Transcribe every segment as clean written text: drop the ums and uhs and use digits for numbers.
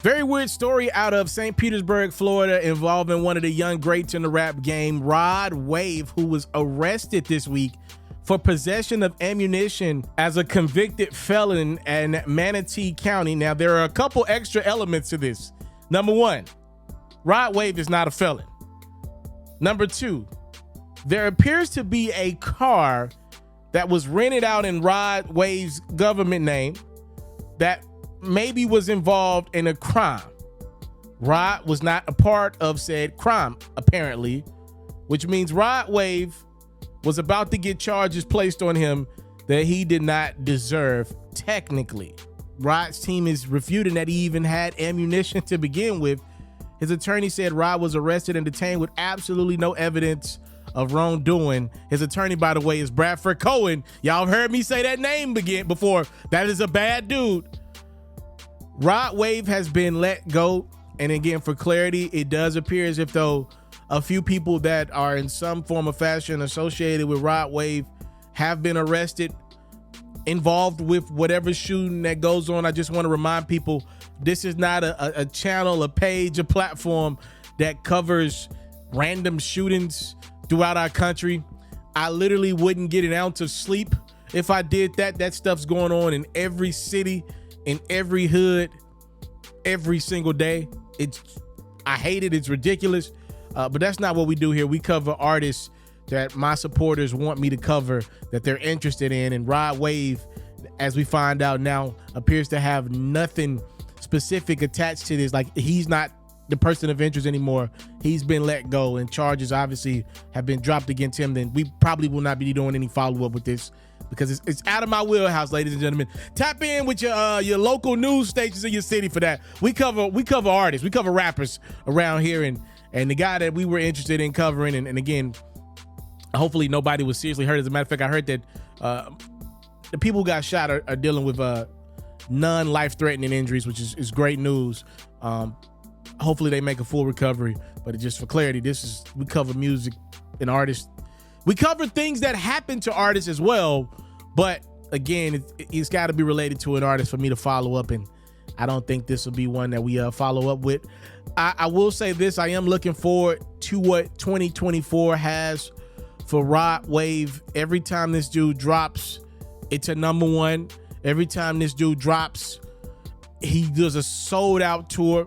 Very weird story out of St. Petersburg, Florida, involving one of the young greats in the rap game, Rod Wave, who was arrested this week for possession of ammunition as a convicted felon in Manatee County. Now, there are a couple extra elements to this. Number one, Rod Wave is not a felon. Number two, there appears to be a car that was rented out in Rod Wave's government name that maybe was involved in a crime. Rod was not a part of said crime, apparently, which means Rod Wave was about to get charges placed on him that he did not deserve technically. Rod's team is refuting that he even had ammunition to begin with. His attorney said Rod was arrested and detained with absolutely no evidence of wrongdoing. His attorney, by the way, is Bradford Cohen. Y'all have heard me say that name again before. That is a bad dude. Rod Wave has been let go. And again, for clarity, it does appear as if though a few people that are in some form of fashion associated with Rod Wave have been arrested, involved with whatever shooting that goes on. I just want to remind people, this is not a channel, a page, a platform that covers random shootings throughout our country. I literally wouldn't get an ounce of sleep if I did that. That stuff's going on in every city, in every hood, every single day. I hate it. It's ridiculous. But that's not what we do here. We cover artists that my supporters want me to cover, that they're interested in. And Rod Wave, as we find out now, appears to have nothing specific attached to this. Like, he's not the person of interest anymore. He's been let go, and charges obviously have been dropped against him. Then we probably will not be doing any follow-up with this, because it's out of my wheelhouse, ladies and gentlemen. Tap in with your local news stations in your city for that. We cover artists, we cover rappers around here, and the guy that we were interested in covering, and again, hopefully nobody was seriously hurt. As a matter of fact, I heard that the people who got shot are dealing with non-life-threatening injuries, which is great news. Hopefully they make a full recovery. But just for clarity, we cover music and artists. We cover things that happen to artists as well, but again, it's got to be related to an artist for me to follow up, and I don't think this will be one that we follow up with. I will say this: I am looking forward to what 2024 has for Rod Wave. Every time this dude drops, it's a #1. Every time this dude drops, he does a sold-out tour.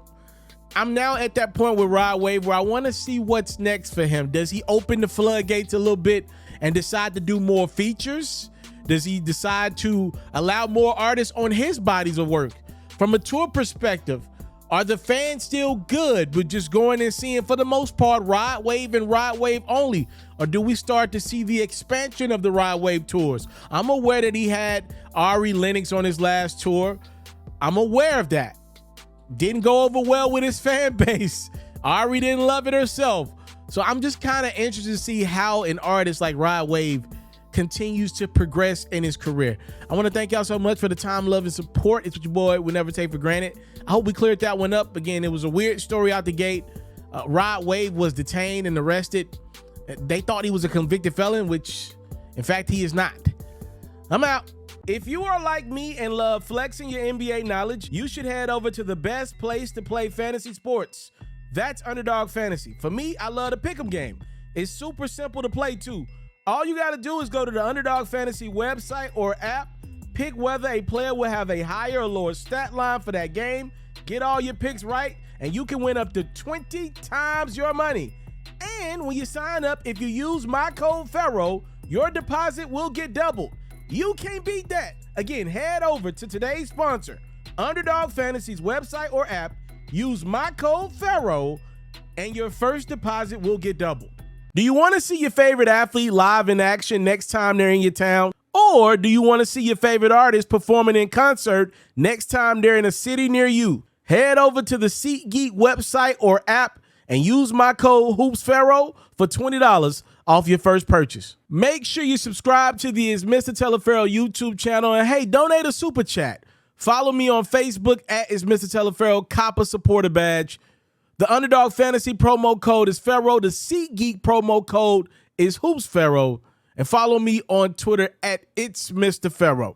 I'm now at that point with Rod Wave where I want to see what's next for him. Does he open the floodgates a little bit and decide to do more features? Does he decide to allow more artists on his bodies of work? From a tour perspective, are the fans still good with just going and seeing, for the most part, Rod Wave and Rod Wave only? Or do we start to see the expansion of the Rod Wave tours? I'm aware that he had Ari Lennox on his last tour. I'm aware of that. Didn't go over well with his fan base. Ari didn't love it herself. So I'm just kind of interested to see how an artist like Rod Wave continues to progress in his career. I want to thank y'all so much for the time, love, and support. It's what your boy would never take for granted. I hope we cleared that one up. Again, it was a weird story out the gate. Rod Wave was detained and arrested. They thought he was a convicted felon, which in fact he is not. I'm out. If you are like me and love flexing your NBA knowledge, you should head over to the best place to play fantasy sports. That's Underdog Fantasy. For me, I love the pick'em game. It's super simple to play too. All you gotta do is go to the Underdog Fantasy website or app, pick whether a player will have a higher or lower stat line for that game, get all your picks right, and you can win up to 20 times your money. And when you sign up, if you use my code FERRO, your deposit will get doubled. You can't beat that. Again, head over to today's sponsor, Underdog Fantasy's website or app, use my code FERRO, and your first deposit will get doubled. Do you want to see your favorite athlete live in action next time they're in your town? Or do you want to see your favorite artist performing in concert next time they're in a city near you? Head over to the SeatGeek website or app and use my code HoopsFerro for $20 off your first purchase. Make sure you subscribe to the It's Mr. Taliaferro YouTube channel, and hey, donate a super chat. Follow me on Facebook at It's Mr. Taliaferro, cop a supporter badge. The Underdog Fantasy promo code is FERRO. The SeatGeek promo code is HoopsFerro. And follow me on Twitter at It's Mr. Ferro.